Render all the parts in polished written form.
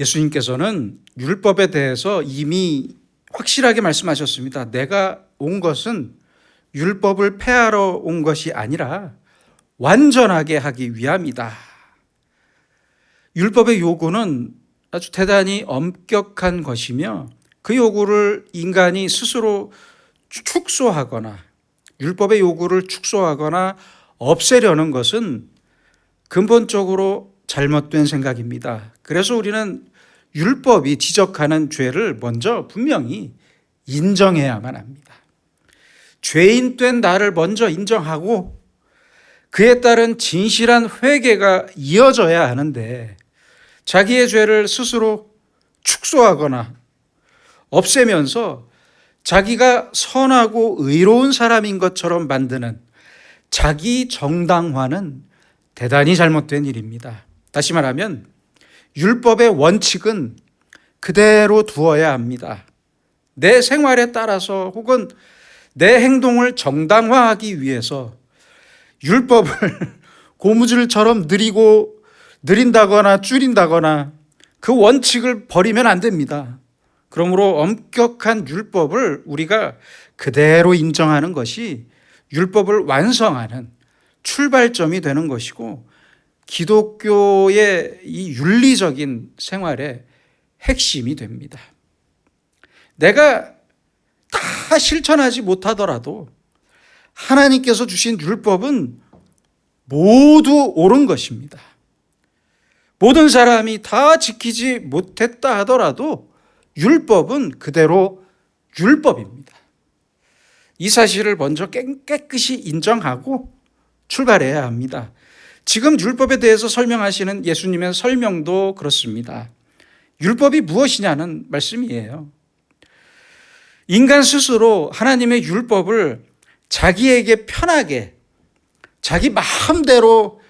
예수님께서는 율법에 대해서 이미 확실하게 말씀하셨습니다. 내가 온 것은 율법을 폐하러 온 것이 아니라 완전하게 하기 위함이다. 율법의 요구는 아주 대단히 엄격한 것이며 그 요구를 인간이 스스로 축소하거나 율법의 요구를 축소하거나 없애려는 것은 근본적으로 잘못된 생각입니다. 그래서 우리는 율법이 지적하는 죄를 먼저 분명히 인정해야만 합니다. 죄인 된 나를 먼저 인정하고 그에 따른 진실한 회개가 이어져야 하는데 자기의 죄를 스스로 축소하거나 없애면서 자기가 선하고 의로운 사람인 것처럼 만드는 자기 정당화는 대단히 잘못된 일입니다. 다시 말하면 율법의 원칙은 그대로 두어야 합니다. 내 생활에 따라서 혹은 내 행동을 정당화하기 위해서 율법을 고무줄처럼 느린다거나 줄인다거나 그 원칙을 버리면 안 됩니다. 그러므로 엄격한 율법을 우리가 그대로 인정하는 것이 율법을 완성하는 출발점이 되는 것이고 기독교의 이 윤리적인 생활의 핵심이 됩니다. 내가 다 실천하지 못하더라도 하나님께서 주신 율법은 모두 옳은 것입니다. 모든 사람이 다 지키지 못했다 하더라도 율법은 그대로 율법입니다. 이 사실을 먼저 깨끗이 인정하고 출발해야 합니다. 지금 율법에 대해서 설명하시는 예수님의 설명도 그렇습니다. 율법이 무엇이냐는 말씀이에요. 인간 스스로 하나님의 율법을 자기에게 편하게 자기 마음대로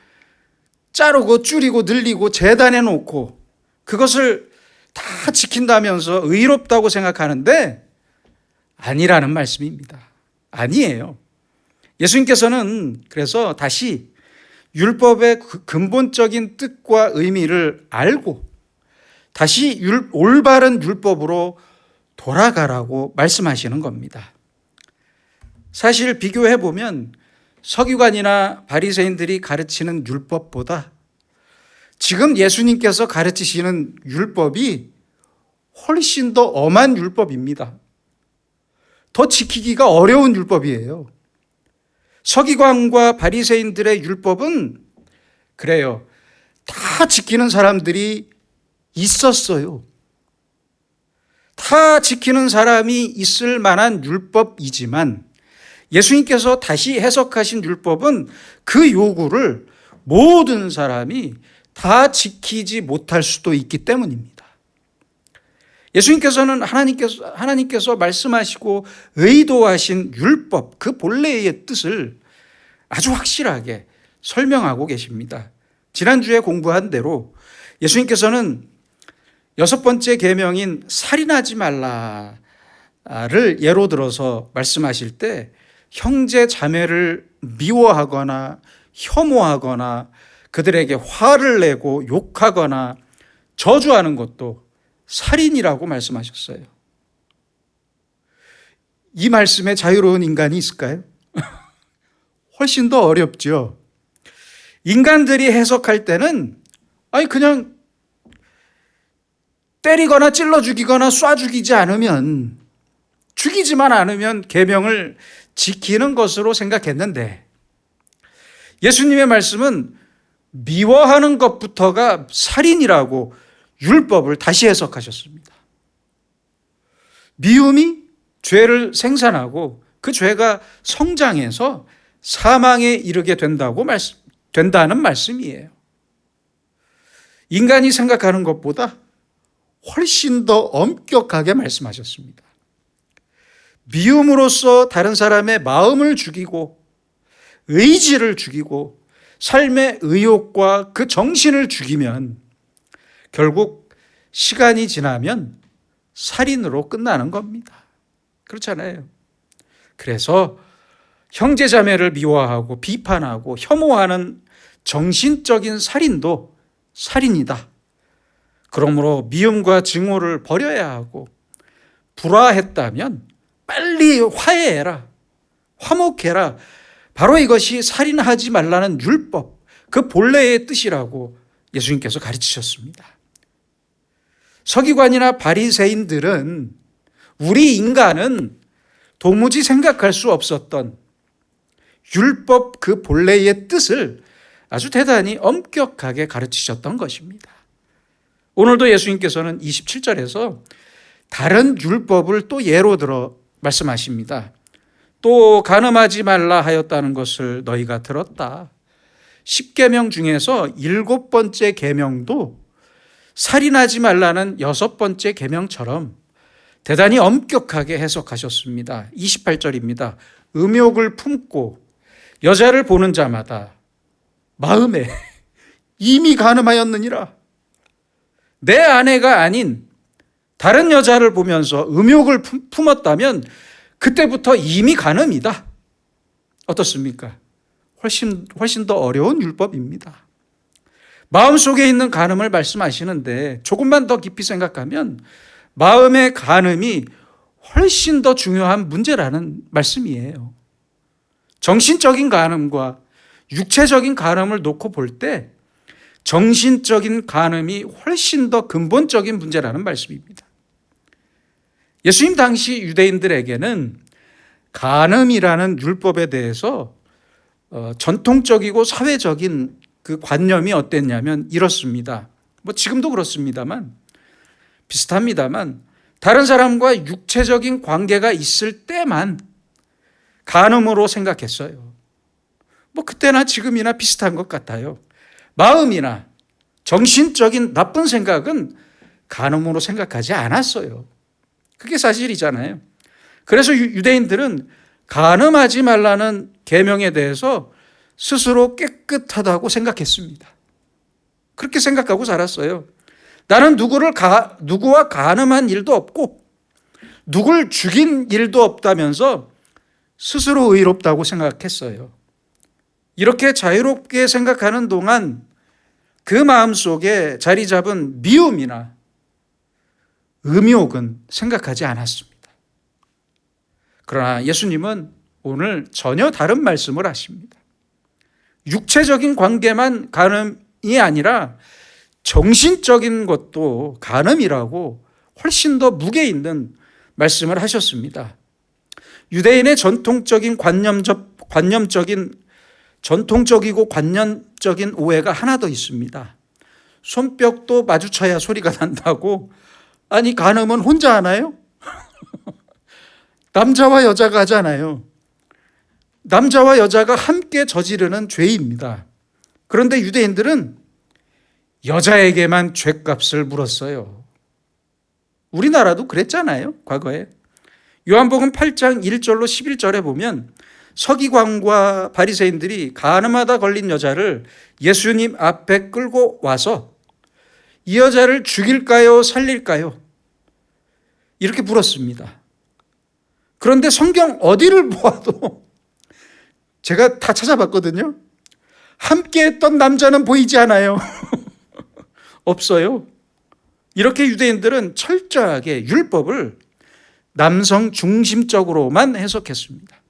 자르고 줄이고 늘리고 재단해 놓고 그것을 다 지킨다면서 의롭다고 생각하는데 아니라는 말씀입니다. 아니에요. 예수님께서는 그래서 다시 율법의 근본적인 뜻과 의미를 알고 다시 올바른 율법으로 돌아가라고 말씀하시는 겁니다. 사실 비교해 보면 서기관이나 바리새인들이 가르치는 율법보다 지금 예수님께서 가르치시는 율법이 훨씬 더 엄한 율법입니다. 더 지키기가 어려운 율법이에요. 서기관과 바리새인들의 율법은 그래요. 다 지키는 사람들이 있었어요. 다 지키는 사람이 있을 만한 율법이지만 예수님께서 다시 해석하신 율법은 그 요구를 모든 사람이 다 지키지 못할 수도 있기 때문입니다. 예수님께서는 하나님께서 말씀하시고 의도하신 율법, 그 본래의 뜻을 아주 확실하게 설명하고 계십니다. 지난주에 공부한 대로 예수님께서는 6번째 계명인 살인하지 말라를 예로 들어서 말씀하실 때 형제 자매를 미워하거나 혐오하거나 그들에게 화를 내고 욕하거나 저주하는 것도 살인이라고 말씀하셨어요. 이 말씀에 자유로운 인간이 있을까요? 훨씬 더 어렵죠. 인간들이 해석할 때는 그냥 때리거나 찔러 죽이거나 쏴 죽이지만 않으면 계명을 지키는 것으로 생각했는데 예수님의 말씀은 미워하는 것부터가 살인이라고 율법을 다시 해석하셨습니다. 미움이 죄를 생산하고 그 죄가 성장해서 사망에 이르게 된다는 말씀이에요. 인간이 생각하는 것보다 훨씬 더 엄격하게 말씀하셨습니다. 미움으로써 다른 사람의 마음을 죽이고 의지를 죽이고 삶의 의욕과 그 정신을 죽이면 결국 시간이 지나면 살인으로 끝나는 겁니다. 그렇잖아요. 그래서 형제자매를 미워하고 비판하고 혐오하는 정신적인 살인도 살인이다. 그러므로 미움과 증오를 버려야 하고, 불화했다면 빨리 화해해라, 화목해라. 바로 이것이 살인하지 말라는 율법, 그 본래의 뜻이라고 예수님께서 가르치셨습니다. 서기관이나 바리새인들은 우리 인간은 도무지 생각할 수 없었던 율법 그 본래의 뜻을 아주 대단히 엄격하게 가르치셨던 것입니다. 오늘도 예수님께서는 27절에서 다른 율법을 또 예로 들어 말씀하십니다. 또 간음하지 말라 하였다는 것을 너희가 들었다. 10계명 중에서 7번째 계명도 살인하지 말라는 6번째 계명처럼 대단히 엄격하게 해석하셨습니다. 28절입니다. 음욕을 품고 여자를 보는 자마다 마음에 이미 간음하였느니라. 내 아내가 아닌 다른 여자를 보면서 음욕을 품었다면 그때부터 이미 간음이다. 어떻습니까? 훨씬 더 어려운 율법입니다. 마음속에 있는 간음을 말씀하시는데 조금만 더 깊이 생각하면 마음의 간음이 훨씬 더 중요한 문제라는 말씀이에요. 정신적인 간음과 육체적인 간음을 놓고 볼 때 정신적인 간음이 훨씬 더 근본적인 문제라는 말씀입니다. 예수님 당시 유대인들에게는 간음이라는 율법에 대해서 전통적이고 사회적인 그 관념이 어땠냐면 이렇습니다. 지금도 그렇습니다만 비슷합니다만 다른 사람과 육체적인 관계가 있을 때만 간음으로 생각했어요. 그때나 지금이나 비슷한 것 같아요. 마음이나 정신적인 나쁜 생각은 간음으로 생각하지 않았어요. 그게 사실이잖아요. 그래서 유대인들은 간음하지 말라는 계명에 대해서 스스로 깨끗하다고 생각했습니다. 그렇게 생각하고 살았어요. 나는 누구와 간음한 일도 없고 누굴 죽인 일도 없다면서 스스로 의롭다고 생각했어요. 이렇게 자유롭게 생각하는 동안 그 마음속에 자리 잡은 미움이나 음욕은 생각하지 않았습니다. 그러나 예수님은 오늘 전혀 다른 말씀을 하십니다. 육체적인 관계만 간음이 아니라 정신적인 것도 간음이라고 훨씬 더 무게 있는 말씀을 하셨습니다. 유대인의 전통적이고 관념적인 오해가 하나 더 있습니다. 손뼉도 마주쳐야 소리가 난다고. 아니, 간음은 혼자 하나요? 남자와 여자가 하잖아요. 남자와 여자가 함께 저지르는 죄입니다. 그런데 유대인들은 여자에게만 죗값을 물었어요. 우리나라도 그랬잖아요, 과거에. 요한복음 8장 1절로 11절에 보면 서기관과 바리새인들이 간음하다 걸린 여자를 예수님 앞에 끌고 와서 이 여자를 죽일까요, 살릴까요? 이렇게 물었습니다. 그런데 성경 어디를 보아도 제가 다 찾아봤거든요. 함께 했던 남자는 보이지 않아요. 없어요. 이렇게 유대인들은 철저하게 율법을 남성 중심적으로만 해석했습니다.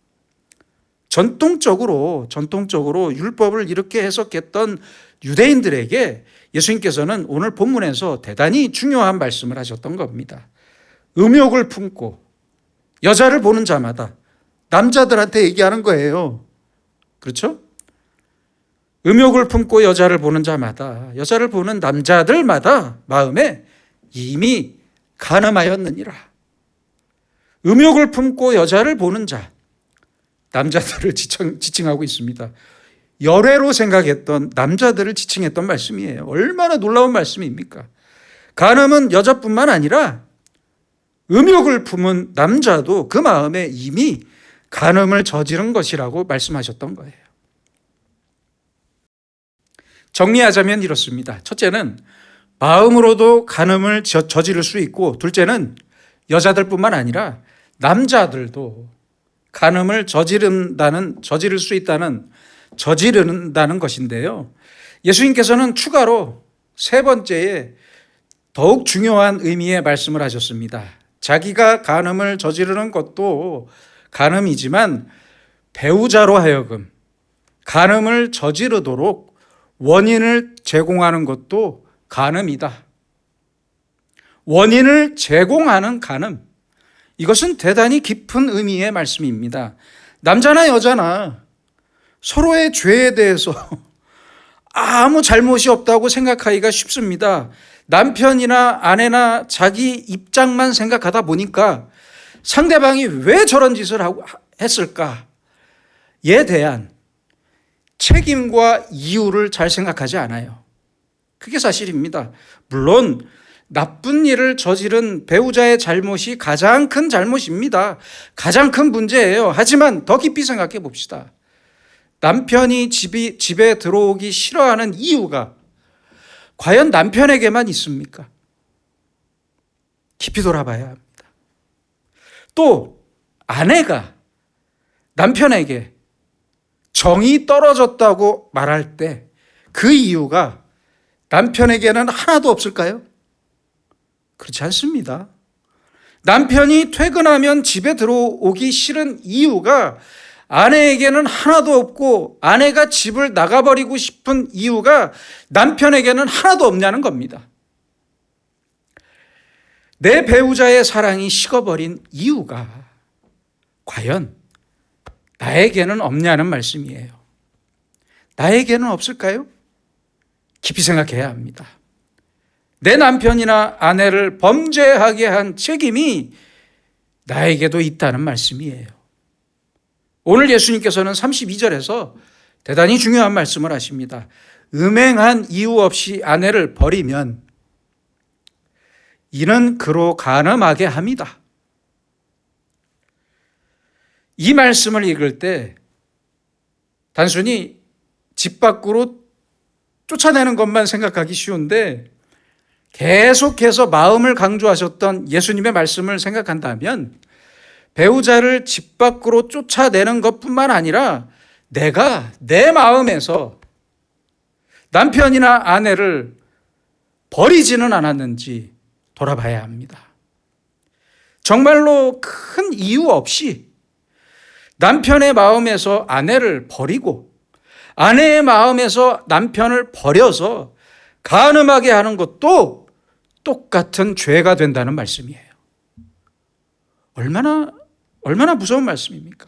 전통적으로 율법을 이렇게 해석했던 유대인들에게 예수님께서는 오늘 본문에서 대단히 중요한 말씀을 하셨던 겁니다. 음욕을 품고 여자를 보는 자마다, 남자들한테 얘기하는 거예요. 그렇죠? 음욕을 품고 여자를 보는 자마다, 여자를 보는 남자들마다 마음에 이미 간음하였느니라. 음욕을 품고 여자를 보는 자, 남자들을 지칭하고 있습니다. 열애로 생각했던 남자들을 지칭했던 말씀이에요. 얼마나 놀라운 말씀입니까? 간음은 여자뿐만 아니라 음욕을 품은 남자도 그 마음에 이미 간음을 저지른 것이라고 말씀하셨던 거예요. 정리하자면 이렇습니다. 첫째는 마음으로도 간음을 저지를 수 있고, 둘째는 여자들뿐만 아니라 남자들도 간음을 저지른다는 것인데요. 예수님께서는 추가로 세 번째에 더욱 중요한 의미의 말씀을 하셨습니다. 자기가 간음을 저지르는 것도 간음이지만 배우자로 하여금 간음을 저지르도록 원인을 제공하는 것도 간음이다. 원인을 제공하는 간음. 이것은 대단히 깊은 의미의 말씀입니다. 남자나 여자나 서로의 죄에 대해서 아무 잘못이 없다고 생각하기가 쉽습니다. 남편이나 아내나 자기 입장만 생각하다 보니까 상대방이 왜 저런 짓을 했을까에 대한 책임과 이유를 잘 생각하지 않아요. 그게 사실입니다. 물론 나쁜 일을 저지른 배우자의 잘못이 가장 큰 잘못입니다. 가장 큰 문제예요. 하지만 더 깊이 생각해 봅시다. 남편이 집에 들어오기 싫어하는 이유가 과연 남편에게만 있습니까? 깊이 돌아봐야 합니다. 또 아내가 남편에게 정이 떨어졌다고 말할 때 그 이유가 남편에게는 하나도 없을까요? 그렇지 않습니다. 남편이 퇴근하면 집에 들어오기 싫은 이유가 아내에게는 하나도 없고 아내가 집을 나가버리고 싶은 이유가 남편에게는 하나도 없냐는 겁니다. 내 배우자의 사랑이 식어버린 이유가 과연 나에게는 없냐는 말씀이에요. 나에게는 없을까요? 깊이 생각해야 합니다. 내 남편이나 아내를 범죄하게 한 책임이 나에게도 있다는 말씀이에요. 오늘 예수님께서는 32절에서 대단히 중요한 말씀을 하십니다. 음행한 이유 없이 아내를 버리면 이는 그로 간음하게 합니다. 이 말씀을 읽을 때 단순히 집 밖으로 쫓아내는 것만 생각하기 쉬운데 계속해서 마음을 강조하셨던 예수님의 말씀을 생각한다면 배우자를 집 밖으로 쫓아내는 것뿐만 아니라 내가 내 마음에서 남편이나 아내를 버리지는 않았는지 돌아봐야 합니다. 정말로 큰 이유 없이 남편의 마음에서 아내를 버리고 아내의 마음에서 남편을 버려서 간음하게 하는 것도 똑같은 죄가 된다는 말씀이에요. 얼마나 무서운 말씀입니까?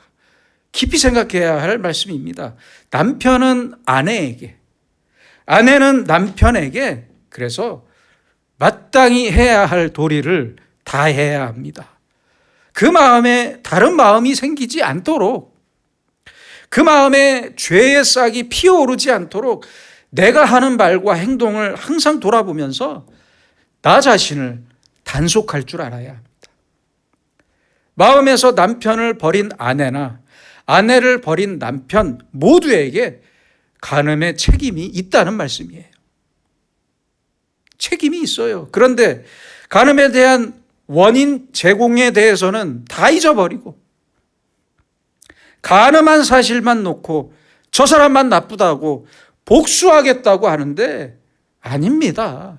깊이 생각해야 할 말씀입니다. 남편은 아내에게, 아내는 남편에게 그래서 마땅히 해야 할 도리를 다 해야 합니다. 그 마음에 다른 마음이 생기지 않도록, 그 마음에 죄의 싹이 피어오르지 않도록 내가 하는 말과 행동을 항상 돌아보면서 나 자신을 단속할 줄 알아야 합니다. 마음에서 남편을 버린 아내나 아내를 버린 남편 모두에게 간음의 책임이 있다는 말씀이에요. 책임이 있어요. 그런데 간음에 대한 원인 제공에 대해서는 다 잊어버리고 간음한 사실만 놓고 저 사람만 나쁘다고 복수하겠다고 하는데 아닙니다.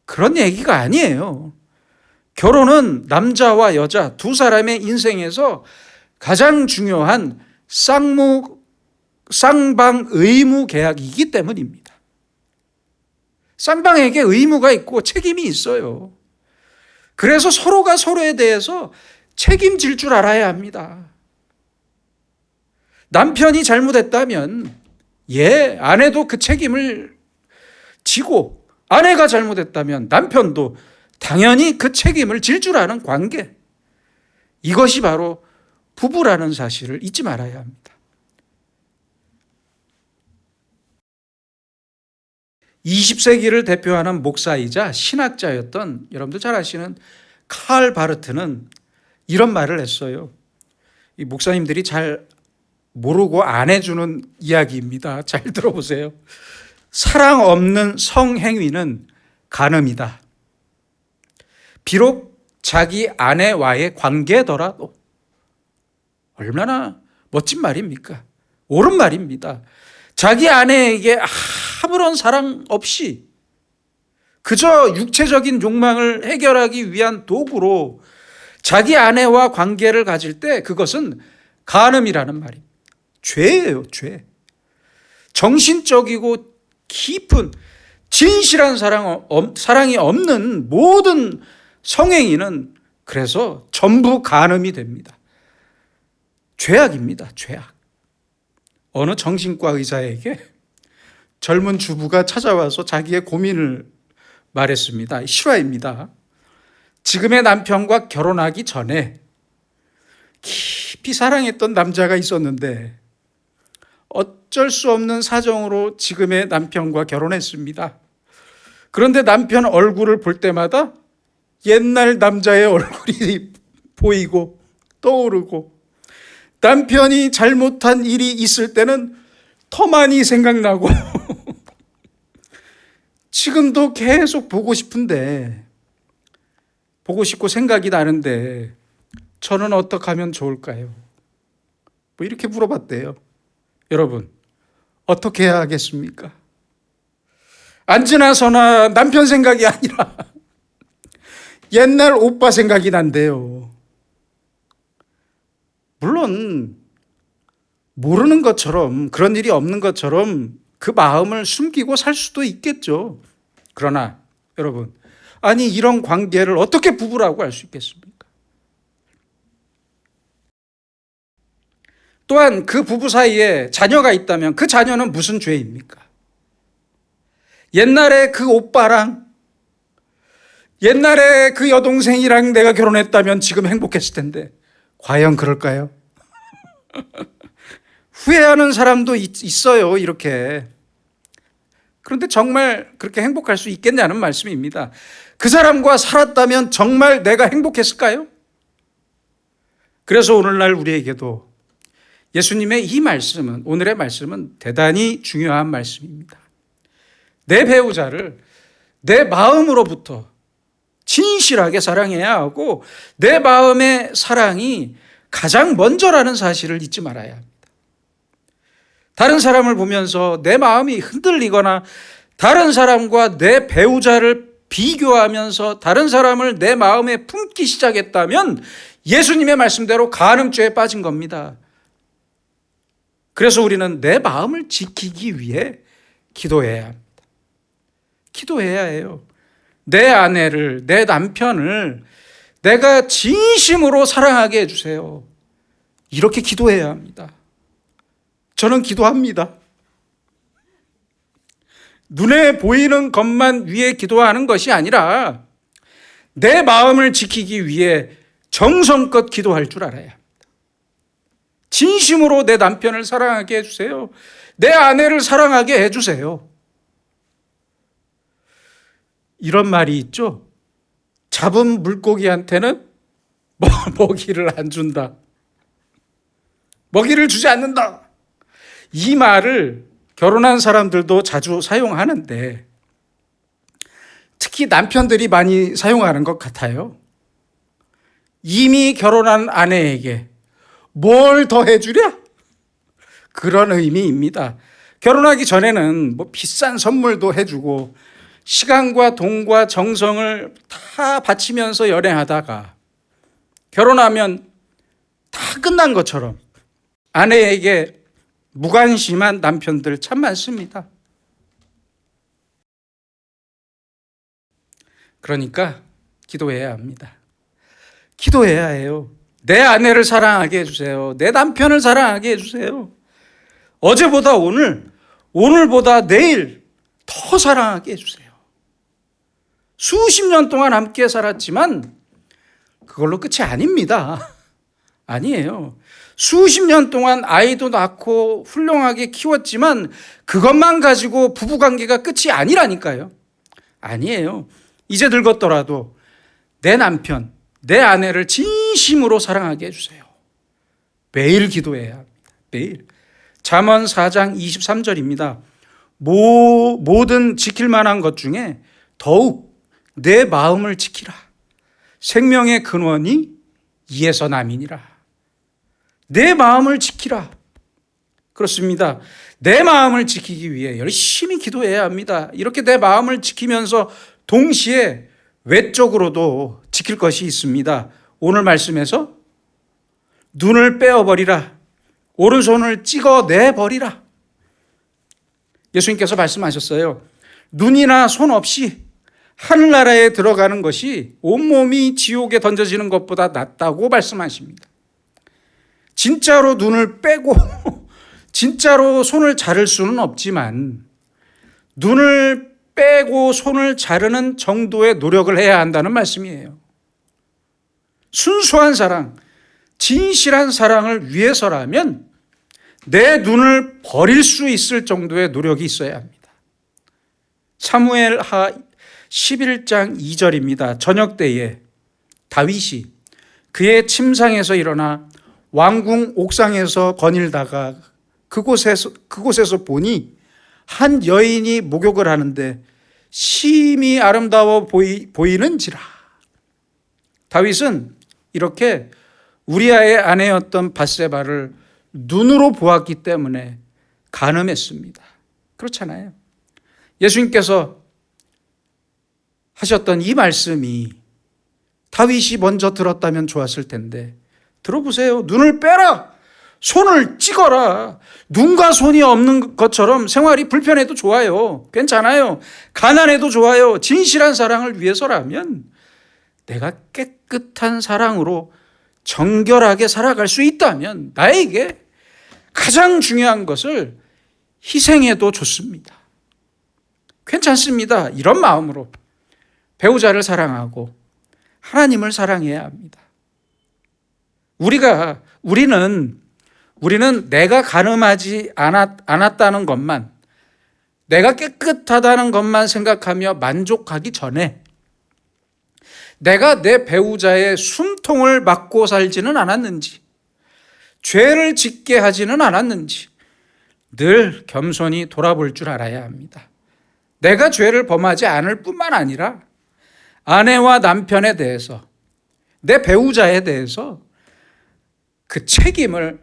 그런 얘기가 아니에요. 결혼은 남자와 여자 두 사람의 인생에서 가장 중요한 쌍방 의무 계약이기 때문입니다. 쌍방에게 의무가 있고 책임이 있어요. 그래서 서로가 서로에 대해서 책임질 줄 알아야 합니다. 남편이 잘못했다면 아내도 그 책임을 지고 아내가 잘못했다면 남편도 당연히 그 책임을 질 줄 아는 관계. 이것이 바로 부부라는 사실을 잊지 말아야 합니다. 20세기를 대표하는 목사이자 신학자였던 여러분들 잘 아시는 칼 바르트는 이런 말을 했어요. 이 목사님들이 잘 모르고 안 해주는 이야기입니다. 잘 들어보세요. 사랑 없는 성행위는 간음이다. 비록 자기 아내와의 관계더라도. 얼마나 멋진 말입니까? 옳은 말입니다. 자기 아내에게 아무런 사랑 없이 그저 육체적인 욕망을 해결하기 위한 도구로 자기 아내와 관계를 가질 때 그것은 간음이라는 말입니다. 죄예요, 죄. 정신적이고 깊은 진실한 사랑이 없는 모든 성행위는 그래서 전부 간음이 됩니다. 죄악입니다, 죄악. 어느 정신과 의사에게 젊은 주부가 찾아와서 자기의 고민을 말했습니다. 실화입니다. 지금의 남편과 결혼하기 전에 깊이 사랑했던 남자가 있었는데 어쩔 수 없는 사정으로 지금의 남편과 결혼했습니다. 그런데 남편 얼굴을 볼 때마다 옛날 남자의 얼굴이 보이고 떠오르고 남편이 잘못한 일이 있을 때는 더 많이 생각나고 지금도 계속 보고 싶은데 보고 싶고 생각이 나는데 저는 어떻게 하면 좋을까요? 뭐 이렇게 물어봤대요. 여러분, 어떻게 해야 하겠습니까? 안지나 서나 남편 생각이 아니라 옛날 오빠 생각이 난대요. 물론 모르는 것처럼 그런 일이 없는 것처럼 그 마음을 숨기고 살 수도 있겠죠. 그러나 여러분, 아니 이런 관계를 어떻게 부부라고 할 수 있겠습니까? 또한 그 부부 사이에 자녀가 있다면 그 자녀는 무슨 죄입니까? 옛날에 그 오빠랑 옛날에 그 여동생이랑 내가 결혼했다면 지금 행복했을 텐데 과연 그럴까요? 후회하는 사람도 있어요, 이렇게. 그런데 정말 그렇게 행복할 수 있겠냐는 말씀입니다. 그 사람과 살았다면 정말 내가 행복했을까요? 그래서 오늘날 우리에게도 예수님의 이 말씀은, 오늘의 말씀은 대단히 중요한 말씀입니다. 내 배우자를 내 마음으로부터 진실하게 사랑해야 하고 내 마음의 사랑이 가장 먼저라는 사실을 잊지 말아야 합니다. 다른 사람을 보면서 내 마음이 흔들리거나 다른 사람과 내 배우자를 비교하면서 다른 사람을 내 마음에 품기 시작했다면 예수님의 말씀대로 간음죄에 빠진 겁니다. 그래서 우리는 내 마음을 지키기 위해 기도해야 합니다. 기도해야 해요. 내 아내를, 내 남편을 내가 진심으로 사랑하게 해주세요. 이렇게 기도해야 합니다. 저는 기도합니다. 눈에 보이는 것만 위해 기도하는 것이 아니라 내 마음을 지키기 위해 정성껏 기도할 줄 알아야 합니다. 진심으로 내 남편을 사랑하게 해주세요. 내 아내를 사랑하게 해주세요. 이런 말이 있죠. 잡은 물고기한테는 먹이를 안 준다. 먹이를 주지 않는다. 이 말을 결혼한 사람들도 자주 사용하는데 특히 남편들이 많이 사용하는 것 같아요. 이미 결혼한 아내에게 뭘 더 해주랴? 그런 의미입니다. 결혼하기 전에는 뭐 비싼 선물도 해주고 시간과 돈과 정성을 다 바치면서 연애하다가 결혼하면 다 끝난 것처럼 아내에게 무관심한 남편들 참 많습니다. 그러니까 기도해야 합니다. 기도해야 해요. 내 아내를 사랑하게 해주세요. 내 남편을 사랑하게 해주세요. 어제보다 오늘, 오늘보다 내일 더 사랑하게 해주세요. 수십 년 동안 함께 살았지만 그걸로 끝이 아닙니다. 아니에요. 수십 년 동안 아이도 낳고 훌륭하게 키웠지만 그것만 가지고 부부관계가 끝이 아니라니까요. 아니에요. 이제 늙었더라도 내 남편, 내 아내를 진심으로 사랑하게 해주세요. 매일 기도해야 합니다. 매일. 잠언 4장 23절입니다. 모든 지킬 만한 것 중에 더욱 내 마음을 지키라. 생명의 근원이 이에서 남이니라. 내 마음을 지키라. 그렇습니다. 내 마음을 지키기 위해 열심히 기도해야 합니다. 이렇게 내 마음을 지키면서 동시에 외적으로도 지킬 것이 있습니다. 오늘 말씀에서 눈을 빼어버리라, 오른손을 찍어내버리라. 예수님께서 말씀하셨어요. 눈이나 손 없이 하늘나라에 들어가는 것이 온몸이 지옥에 던져지는 것보다 낫다고 말씀하십니다. 진짜로 눈을 빼고 진짜로 손을 자를 수는 없지만 눈을 빼고 손을 자르는 정도의 노력을 해야 한다는 말씀이에요. 순수한 사랑, 진실한 사랑을 위해서라면 내 눈을 버릴 수 있을 정도의 노력이 있어야 합니다. 사무엘하 11장 2절입니다. 저녁 때에 다윗이 그의 침상에서 일어나 왕궁 옥상에서 거닐다가 그곳에서 보니 한 여인이 목욕을 하는데 심히 아름다워 보이는지라. 다윗은 이렇게 우리아의 아내였던 밧세바를 눈으로 보았기 때문에 간음했습니다. 그렇잖아요. 예수님께서 하셨던 이 말씀이 다윗이 먼저 들었다면 좋았을 텐데, 들어보세요. 눈을 빼라, 손을 찍어라. 눈과 손이 없는 것처럼 생활이 불편해도 좋아요. 괜찮아요. 가난해도 좋아요. 진실한 사랑을 위해서라면 내가 깨끗한 사랑으로 정결하게 살아갈 수 있다면 나에게 가장 중요한 것을 희생해도 좋습니다. 괜찮습니다. 이런 마음으로 배우자를 사랑하고 하나님을 사랑해야 합니다. 우리는 내가 간음하지 않았다는 것만, 내가 깨끗하다는 것만 생각하며 만족하기 전에 내가 내 배우자의 숨통을 막고 살지는 않았는지, 죄를 짓게 하지는 않았는지 늘 겸손히 돌아볼 줄 알아야 합니다. 내가 죄를 범하지 않을 뿐만 아니라 아내와 남편에 대해서, 내 배우자에 대해서 그 책임을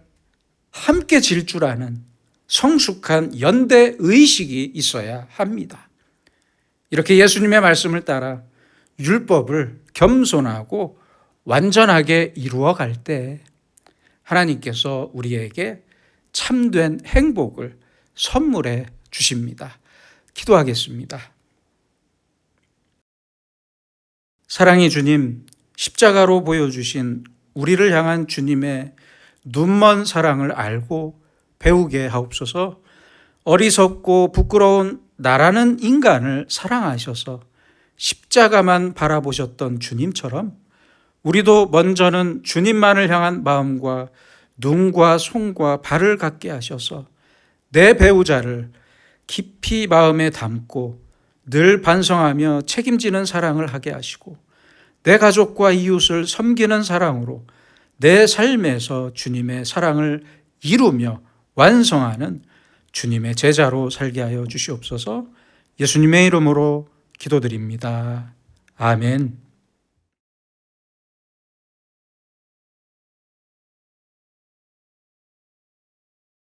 함께 질 줄 아는 성숙한 연대 의식이 있어야 합니다. 이렇게 예수님의 말씀을 따라 율법을 겸손하고 완전하게 이루어 갈 때 하나님께서 우리에게 참된 행복을 선물해 주십니다. 기도하겠습니다. 사랑의 주님, 십자가로 보여주신 우리를 향한 주님의 눈먼 사랑을 알고 배우게 하옵소서. 어리석고 부끄러운 나라는 인간을 사랑하셔서 십자가만 바라보셨던 주님처럼 우리도 먼저는 주님만을 향한 마음과 눈과 손과 발을 갖게 하셔서 내 배우자를 깊이 마음에 담고 늘 반성하며 책임지는 사랑을 하게 하시고 내 가족과 이웃을 섬기는 사랑으로 내 삶에서 주님의 사랑을 이루며 완성하는 주님의 제자로 살게 하여 주시옵소서. 예수님의 이름으로 기도드립니다. 아멘.